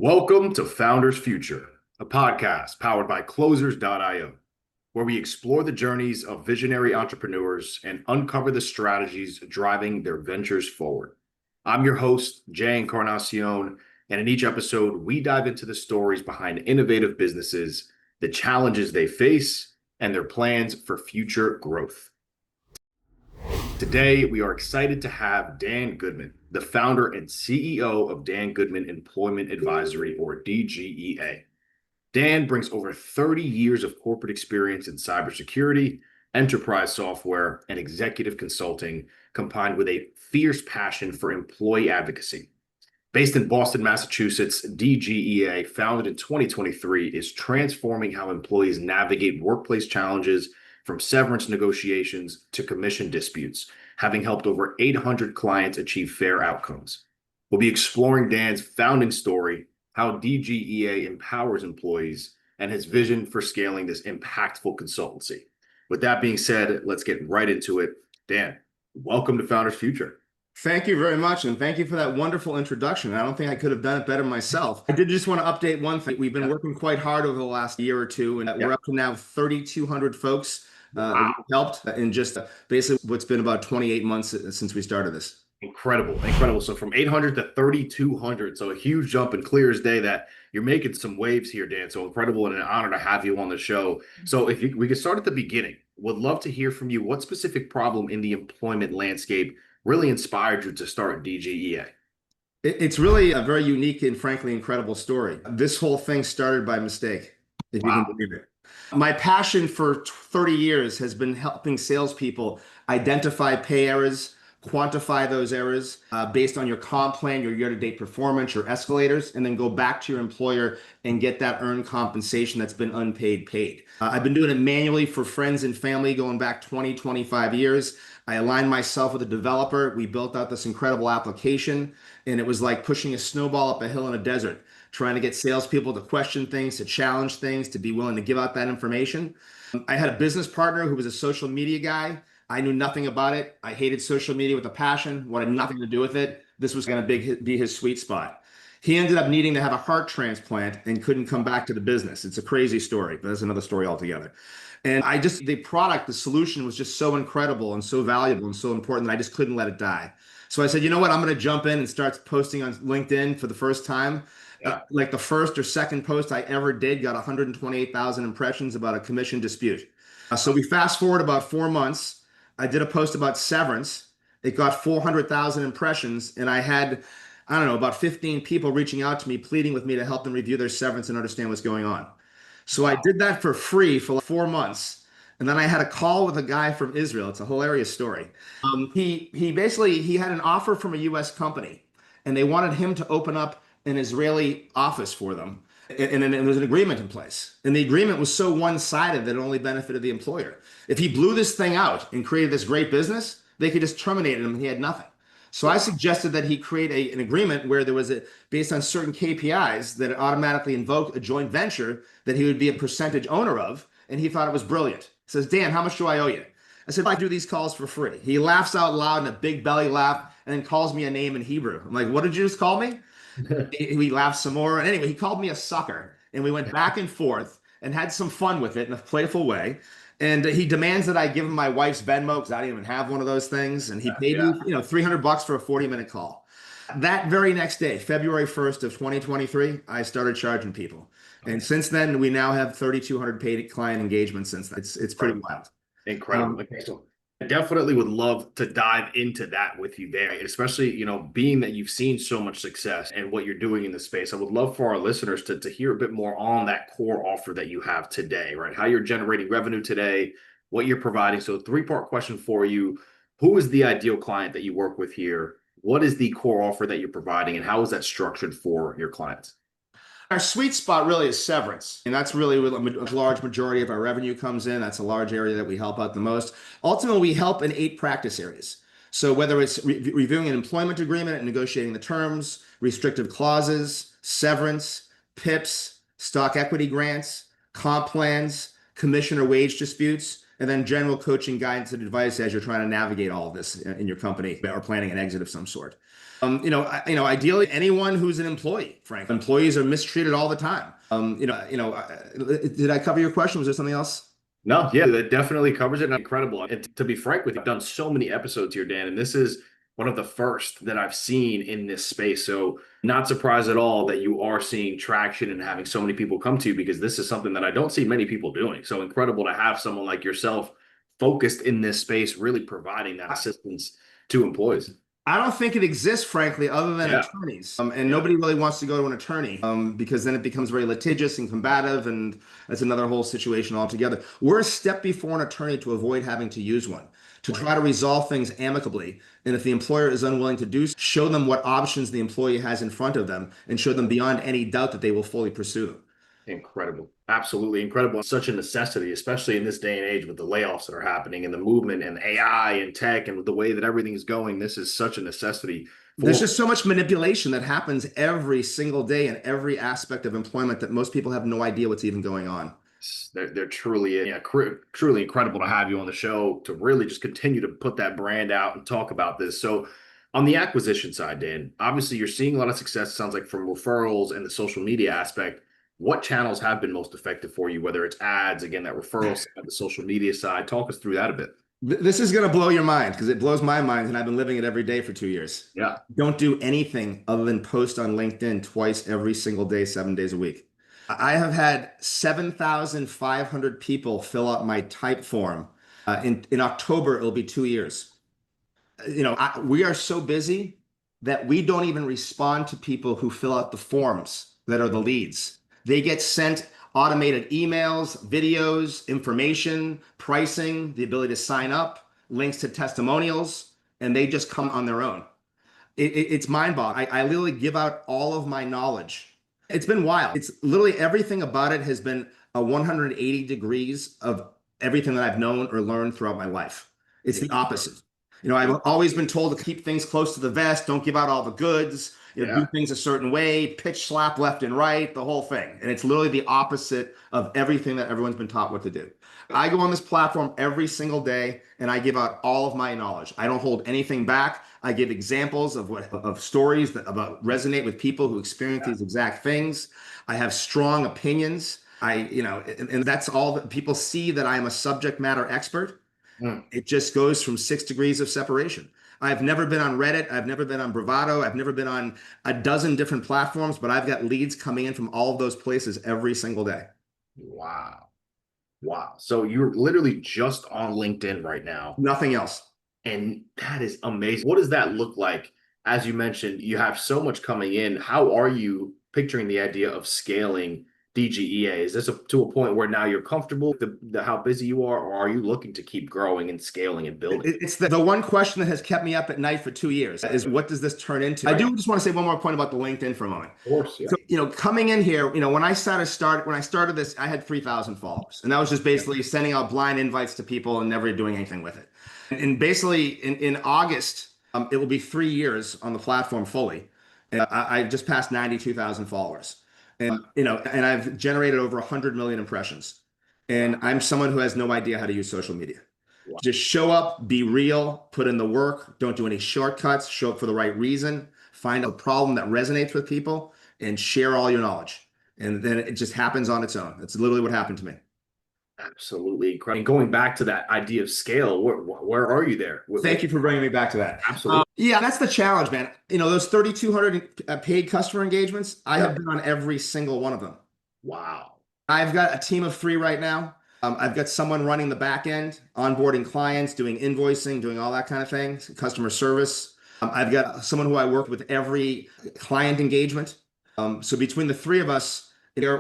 Welcome to Founders Future, a podcast powered by Closers.io, where we explore the journeys of visionary entrepreneurs and uncover the strategies driving their ventures forward. I'm your host, Jay Encarnacion, and in each episode, we dive into the stories behind innovative businesses, the challenges they face, and their plans for future growth. Today, we are excited to have Dan Goodman, the founder and CEO of Dan Goodman Employment Advisory, or DGEA. Dan brings over 30 years of corporate experience in cybersecurity, enterprise software, and executive consulting, combined with a fierce passion for employee advocacy. Based in Boston, Massachusetts, DGEA, founded in 2023, is transforming how employees navigate workplace challenges from severance negotiations to commission disputes, having helped over 800 clients achieve fair outcomes. We'll be exploring Dan's founding story, how DGEA empowers employees, and his vision for scaling this impactful consultancy. With that being said, let's get right into it. Dan, welcome to Founders Future. Thank you very much, and thank you for that wonderful introduction. I don't think I could have done it better myself. I did just want to update one thing. We've been working quite hard over the last year or two, and we're up to now 3,200 folks that we've helped in just basically what's been about 28 months since we started this. Incredible. So from 800 to 3,200. So a huge jump, and clear as day that you're making some waves here, Dan. So incredible and an honor to have you on the show. So if we could start at the beginning, would love to hear from you. What specific problem in the employment landscape really inspired you to start DGEA? It's really a very unique and frankly incredible story. This whole thing started by mistake, if you can believe it. My passion for 30 years has been helping salespeople identify pay errors, quantify those errors based on your comp plan, your year-to-date performance, your escalators, and then go back to your employer and get that earned compensation that's been unpaid paid. I've been doing it manually for friends and family going back 20, 25 years. I aligned myself with a developer. We built out this incredible application, and it was like pushing a snowball up a hill in a desert, trying to get salespeople to question things, to challenge things, to be willing to give out that information. I had a business partner who was a social media guy. I knew nothing about it. I hated social media with a passion, wanted nothing to do with it. This was going to be his sweet spot. He ended up needing to have a heart transplant and couldn't come back to the business. It's a crazy story, but that's another story altogether. And the solution was just so incredible and so valuable and so important that I just couldn't let it die. So I said, you know what? I'm going to jump in and start posting on LinkedIn for the first time. Like the first or second post I ever did got 128,000 impressions about a commission dispute. So we fast forward about 4 months. I did a post about severance. It got 400,000 impressions, and I had, I don't know, about 15 people reaching out to me, pleading with me to help them review their severance and understand what's going on. So I did that for free for like 4 months. And then I had a call with a guy from Israel. It's a hilarious story. He had an offer from a US company, and they wanted him to open up an Israeli office for them. And there was an agreement in place. And the agreement was so one-sided that it only benefited the employer. If he blew this thing out and created this great business, they could just terminate him and he had nothing. So I suggested that he create an agreement where there was based on certain KPIs that it automatically invoked a joint venture that he would be a percentage owner of. And he thought it was brilliant. He says, Dan, how much do I owe you? I said, I do these calls for free. He laughs out loud in a big belly laugh and then calls me a name in Hebrew. I'm like, what did you just call me? We laughed some more. And anyway, he called me a sucker. And we went back and forth and had some fun with it in a playful way. And he demands that I give him my wife's Venmo because I didn't even have one of those things. And he paid me, $300 for a 40-minute call. That very next day, February 1st of 2023, I started charging people. And since then, we now have 3,200 paid client engagements since then. It's pretty wild. Incredible. So I definitely would love to dive into that with you there, especially, being that you've seen so much success and what you're doing in the space. I would love for our listeners to hear a bit more on that core offer that you have today, right? How you're generating revenue today, what you're providing. So 3-part question for you. Who is the ideal client that you work with here? What is the core offer that you're providing, and how is that structured for your clients? Our sweet spot really is severance. And that's really where a large majority of our revenue comes in. That's a large area that we help out the most. Ultimately, we help in 8 practice areas. So whether it's reviewing an employment agreement and negotiating the terms, restrictive clauses, severance, PIPs, stock equity grants, comp plans, commission or wage disputes, and then general coaching, guidance, and advice as you're trying to navigate all of this in your company or planning an exit of some sort. Ideally, anyone who's an employee, frankly, employees are mistreated all the time. Did I cover your question? Was there something else? No, yeah, that definitely covers it. Incredible. And to be frank with you, I've done so many episodes here, Dan, and this is one of the first that I've seen in this space. So not surprised at all that you are seeing traction and having so many people come to you, because this is something that I don't see many people doing. So incredible to have someone like yourself focused in this space, really providing that assistance to employees. I don't think it exists, frankly, other than Yeah. attorneys. And Yeah. nobody really wants to go to an attorney because then it becomes very litigious and combative, and that's another whole situation altogether. We're a step before an attorney to avoid having to use one, to try to resolve things amicably. And if the employer is unwilling to do so, show them what options the employee has in front of them and show them beyond any doubt that they will fully pursue them. Incredible. Absolutely incredible. Such a necessity, especially in this day and age with the layoffs that are happening and the movement and AI and tech and the way that everything's going. This is such a necessity There's for just so much manipulation that happens every single day in every aspect of employment that most people have no idea what's even going on. they're truly, yeah, truly incredible to have you on the show to really just continue to put that brand out and talk about this. So on the acquisition side, Dan, obviously you're seeing a lot of success, it sounds like, from referrals and the social media aspect. What channels have been most effective for you, whether it's ads, again, that referral side, the social media side? Talk us through that a bit. This is going to blow your mind because it blows my mind, and I've been living it every day for 2 years. Yeah. Don't do anything other than post on LinkedIn twice every single day, 7 days a week. I have had 7,500 people fill out my type form. In October, it'll be 2 years. We are so busy that we don't even respond to people who fill out the forms that are the leads. They get sent automated emails, videos, information, pricing, the ability to sign up, links to testimonials, and they just come on their own. It's mind-boggling. I literally give out all of my knowledge. It's been wild. It's literally everything about it has been a 180 degrees of everything that I've known or learned throughout my life. It's the opposite. I've always been told to keep things close to the vest, don't give out all the goods, do things a certain way, pitch slap left and right, the whole thing. And it's literally the opposite of everything that everyone's been taught what to do. I go on this platform every single day and I give out all of my knowledge. I don't hold anything back. I give examples of stories that about resonate with people who experience these exact things. I have strong opinions. And that's all that people see, that I am a subject matter expert. It just goes from 6 degrees of separation. I've never been on Reddit. I've never been on Bravado. I've never been on a dozen different platforms, but I've got leads coming in from all of those places every single day. Wow. Wow. So you're literally just on LinkedIn right now. Nothing else. And that is amazing. What does that look like? As you mentioned, you have so much coming in. How are you picturing the idea of scaling DGEA? Is this to a point where now you're comfortable with how busy you are, or are you looking to keep growing and scaling and building? It's the one question that has kept me up at night for 2 years is, what does this turn into? I do just want to say one more point about the LinkedIn for a moment. Of course, yeah. So, coming in here, when I started this, I had 3,000 followers, and that was just basically sending out blind invites to people and never doing anything with it. And basically, in August, it will be 3 years on the platform fully. And I just passed 92,000 followers. And and I've generated over 100 million impressions. And I'm someone who has no idea how to use social media. Wow. Just show up, be real, put in the work, don't do any shortcuts, show up for the right reason, find a problem that resonates with people, and share all your knowledge. And then it just happens on its own. That's literally what happened to me. Absolutely incredible. And going back to that idea of scale, where are you there? Thank you for bringing me back to that. Absolutely. Yeah, that's the challenge, man. Those 3,200 paid customer engagements, I have been on every single one of them. Wow. I've got a team of 3 right now. I've got someone running the back end, onboarding clients, doing invoicing, doing all that kind of thing, customer service. I've got someone who I work with every client engagement. So between the 3 of us,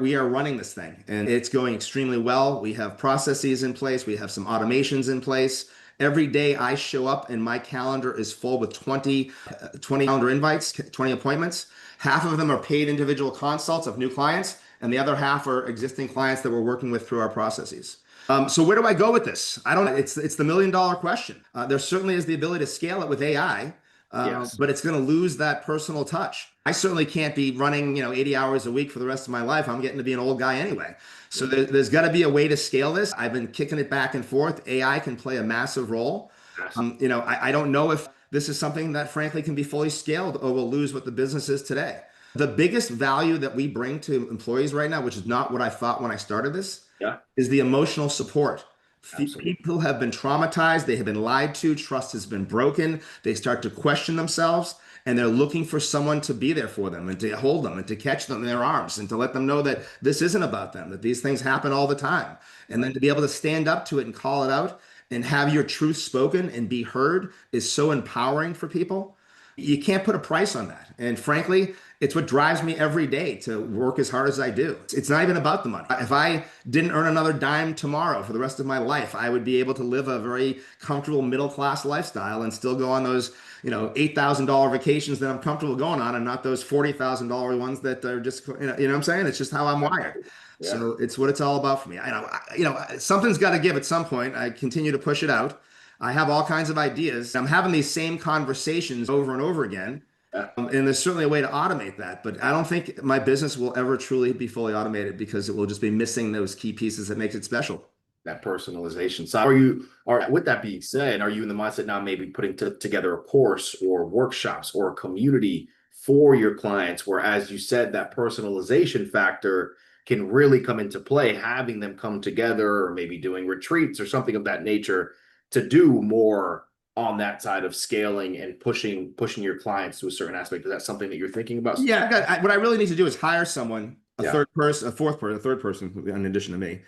we are running this thing, and it's going extremely well. We have processes in place. We have some automations in place. Every day I show up and my calendar is full with 20 calendar invites, 20 appointments. Half of them are paid individual consults of new clients, and the other half are existing clients that we're working with through our processes. So where do I go with this? It's the $1 million question. There certainly is the ability to scale it with AI. But it's going to lose that personal touch. I certainly can't be running, 80 hours a week for the rest of my life. I'm getting to be an old guy anyway. So there's got to be a way to scale this. I've been kicking it back and forth. AI can play a massive role. I don't know if this is something that frankly can be fully scaled or will lose what the business is today. The biggest value that we bring to employees right now, which is not what I thought when I started this, Yeah, is the emotional support. absolutely. People have been traumatized, they have been lied to, trust has been broken, they start to question themselves, and they're looking for someone to be there for them and to hold them and to catch them in their arms and to let them know that this isn't about them, that these things happen all the time. And then Right. to be able to stand up to it and call it out and have your truth spoken and be heard is so empowering for people. You can't put a price on that. And frankly, it's what drives me every day to work as hard as I do. It's not even about the money. If I didn't earn another dime tomorrow for the rest of my life, I would be able to live a very comfortable middle class lifestyle and still go on those, $8,000 vacations that I'm comfortable going on and not those $40,000 ones that are just, what I'm saying? It's just how I'm wired. Absolutely. Yeah. So it's what it's all about for me. Something's got to give at some point. I continue to push it out. I have all kinds of ideas. I'm having these same conversations over and over again. Yeah. And there's certainly a way to automate that, but I don't think my business will ever truly be fully automated because it will just be missing those key pieces that makes it special. That personalization side. With that being said, are you in the mindset now maybe putting together a course or workshops or a community for your clients where, as you said, that personalization factor can really come into play, having them come together or maybe doing retreats or something of that nature to do more on that side of scaling and pushing your clients to a certain aspect? Is that something that you're thinking about? Yeah, what I really need to do is hire someone, a Yeah. third person, a fourth person, a third person, in addition to me,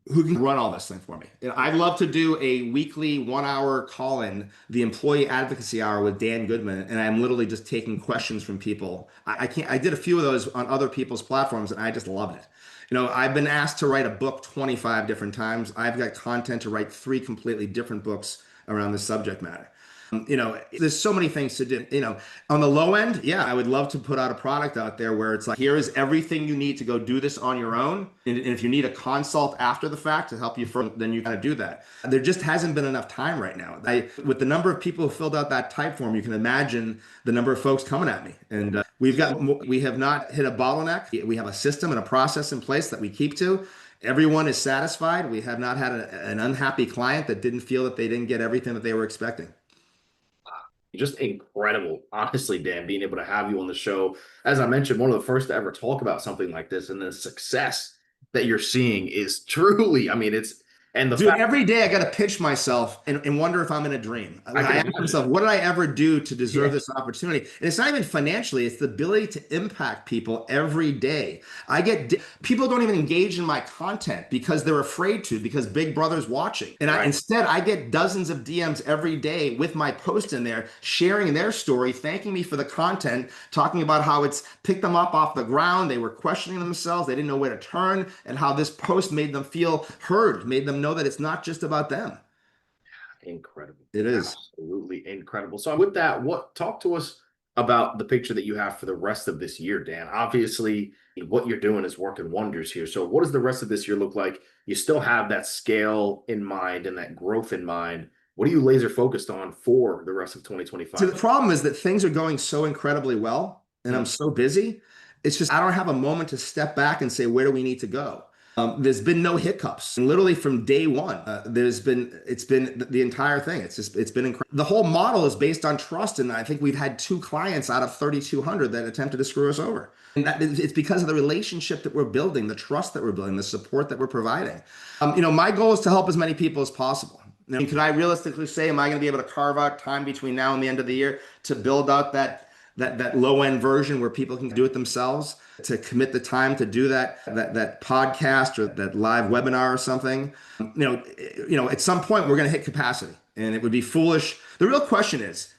who can run all this thing for me. I'd love to do a weekly 1 hour call-in, the employee advocacy hour with Dan Goodman, and I'm literally just taking questions from people. I can't. I did a few of those on other people's platforms, and I just loved it. I've been asked to write a book 25 different times. I've got content to write 3 completely different books around the subject matter. There's so many things to do. On the low end, yeah, I would love to put out a product out there where it's like, here is everything you need to go do this on your own. And if you need a consult after the fact to help you further, then you got to do that. There just hasn't been enough time right now. With the number of people who filled out that type form, you can imagine the number of folks coming at me. And we have not hit a bottleneck. We have a system and a process in place that we keep to. Everyone is satisfied. We have not had an unhappy client that didn't feel that they didn't get everything that they were expecting. Just incredible, honestly, Dan, being able to have you on the show. As I mentioned, one of the first to ever talk about something like this, and the success that you're seeing is truly, I mean, it's, and the Dude, fact every day I got to pinch myself and wonder if I'm in a dream. I I can ask imagine. myself, what did I ever do to deserve Yeah, this opportunity? And it's not even financially, it's the ability to impact people every day. People don't even engage in my content because they're afraid to, because Big Brother's watching. And right. instead, I get dozens of DMs every day with my post in there, sharing their story, thanking me for the content, talking about how it's picked them up off the ground. They were questioning themselves, they didn't know where to turn, and how this post made them feel heard, made them know that it's not just about them. Incredible. It is. Absolutely incredible. So with that, talk to us about the picture that you have for the rest of this year, Dan. Obviously, what you're doing is working wonders here. So what does the rest of this year look like? You still have that scale in mind and that growth in mind. What are you laser focused on for the rest of So the 2025? problem is that things are going so incredibly well, and I'm Mhm. so busy. It's just I don't have a moment to step back and say, where do we need to go? There's been no hiccups. And literally from day one, it's been the entire thing. It's been incredible. The whole model is based on trust. And I think we've had 2 clients out of 3,200 that attempted to screw us over. And it's because of the relationship that we're building, the trust that we're building, the support that we're providing. My goal is to help as many people as possible. Could I realistically say, am I going to be able to carve out time between now and the end of the year to build out that low end version where people can do it themselves, to commit the time to do that podcast or that live webinar or something? At some point we're going to hit capacity, and it would be foolish. The real question is,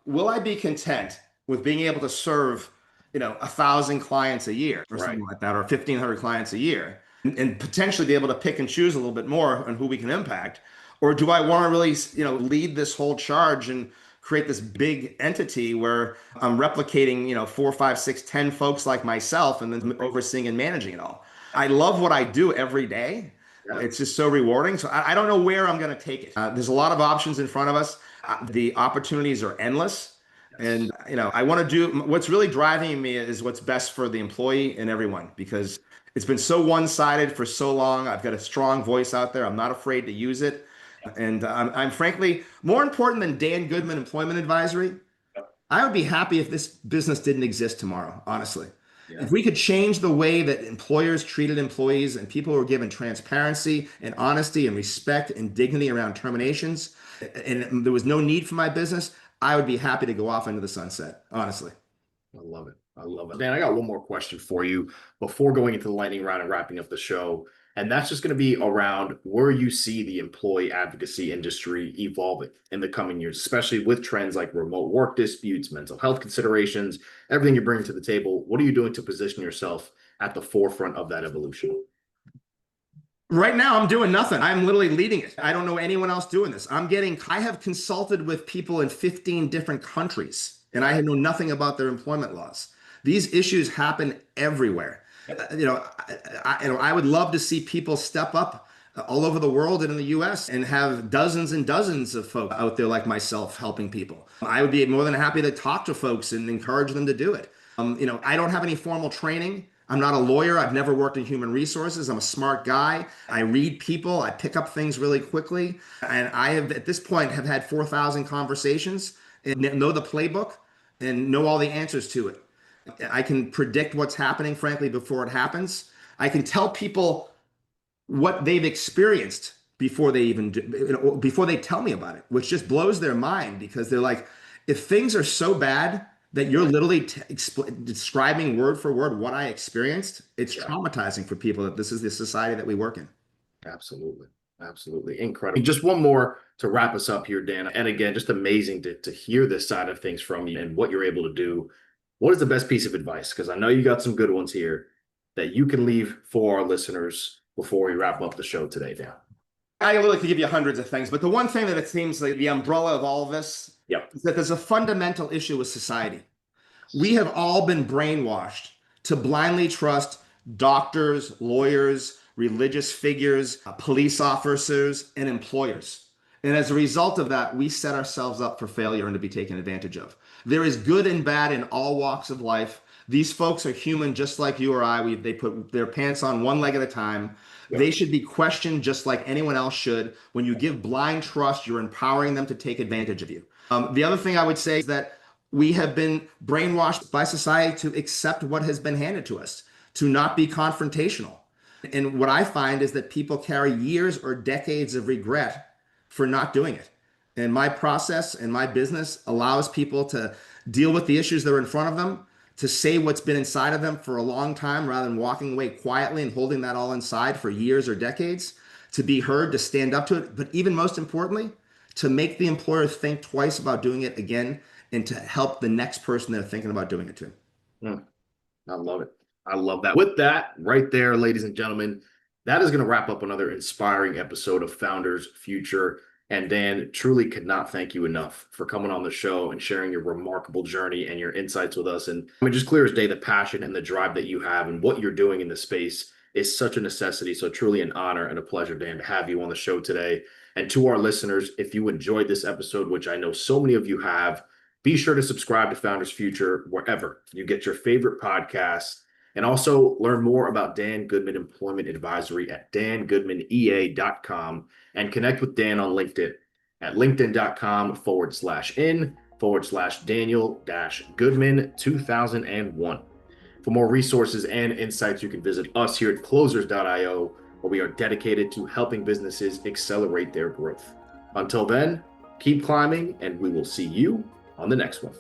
will I be content with being able to serve 1,000 clients a year or Right. something like that, or 1,500 clients a year, and potentially be able to pick and choose a little bit more on who we can impact? Or do I want to really, lead this whole charge and create this big entity where I'm replicating, 4, 5, 6, 10 folks like myself, and then overseeing and managing it all? I love what I do every day. Yeah. It's just so rewarding. So I don't know where I'm going to take it. There's a lot of options in front of us. The opportunities are endless. Yes. And, I want to do what's really driving me is what's best for the employee and everyone, because it's been so one-sided for so long. I've got a strong voice out there. I'm not afraid to use it. And I'm frankly more important than Dan Goodman Employment Advisory. I would be happy if this business didn't exist tomorrow, honestly. Yeah. If we could change the way that employers treated employees and people were given transparency and honesty and respect and dignity around terminations, and there was no need for my business, I would be happy to go off into the sunset, honestly. I love it. I love it. Dan, I got one more question for you before going into the lightning round and wrapping up the show. And that's just going to be around where you see the employee advocacy industry evolving in the coming years, especially with trends like remote work disputes, mental health considerations, everything you're bringing to the table. What are you doing to position yourself at the forefront of that evolution? Right now, I'm doing nothing. I'm literally leading it. I don't know anyone else doing this. I have consulted with people in 15 different countries, and I know nothing about their employment laws. These issues happen everywhere. I would love to see people step up all over the world and in the US and have dozens and dozens of folks out there like myself helping people. I would be more than happy to talk to folks and encourage them to do it. I don't have any formal training. I'm not a lawyer. I've never worked in human resources. I'm a smart guy. I read people. I pick up things really quickly. And I have, at this point, have had 4,000 conversations and know the playbook and know all the answers to it. I can predict what's happening, frankly, before it happens. I can tell people what they've experienced before they even do, before they tell me about it, which just blows their mind because they're like, if things are so bad that you're literally describing word for word what I experienced, it's traumatizing for people that this is the society that we work in. Absolutely. Absolutely. Incredible. Just one more to wrap us up here, Dan. And again, just amazing to hear this side of things from you and what you're able to do. What is the best piece of advice? Because I know you got some good ones here that you can leave for our listeners before we wrap up the show today, Dan. I literally could give you hundreds of things, but the one thing that it seems like the umbrella of all of this is that there's a fundamental issue with society. We have all been brainwashed to blindly trust doctors, lawyers, religious figures, police officers, and employers. And as a result of that, we set ourselves up for failure and to be taken advantage of. There is good and bad in all walks of life. These folks are human just like you or I. They put their pants on one leg at a time. They should be questioned just like anyone else should. When you give blind trust, you're empowering them to take advantage of you. The other thing I would say is that we have been brainwashed by society to accept what has been handed to us, to not be confrontational. And what I find is that people carry years or decades of regret for not doing it. And my process and my business allows people to deal with the issues that are in front of them, to say what's been inside of them for a long time rather than walking away quietly and holding that all inside for years or decades, to be heard, to stand up to it, but even most importantly, to make the employer think twice about doing it again and to help the next person they're thinking about doing it to. I love it. I love that. With that, right there, ladies and gentlemen, that is going to wrap up another inspiring episode of Founders Future. And Dan, truly could not thank you enough for coming on the show and sharing your remarkable journey and your insights with us. And I mean, just clear as day, the passion and the drive that you have and what you're doing in this space is such a necessity. So truly an honor and a pleasure, Dan, to have you on the show today. And to our listeners, if you enjoyed this episode, which I know so many of you have, be sure to subscribe to Founders Future wherever you get your favorite podcasts. And also learn more about Dan Goodman Employment Advisory at dangoodmanea.com and connect with Dan on LinkedIn at linkedin.com/in/Daniel-Goodman2001. For more resources and insights, you can visit us here at closers.io, where we are dedicated to helping businesses accelerate their growth. Until then, keep climbing, and we will see you on the next one.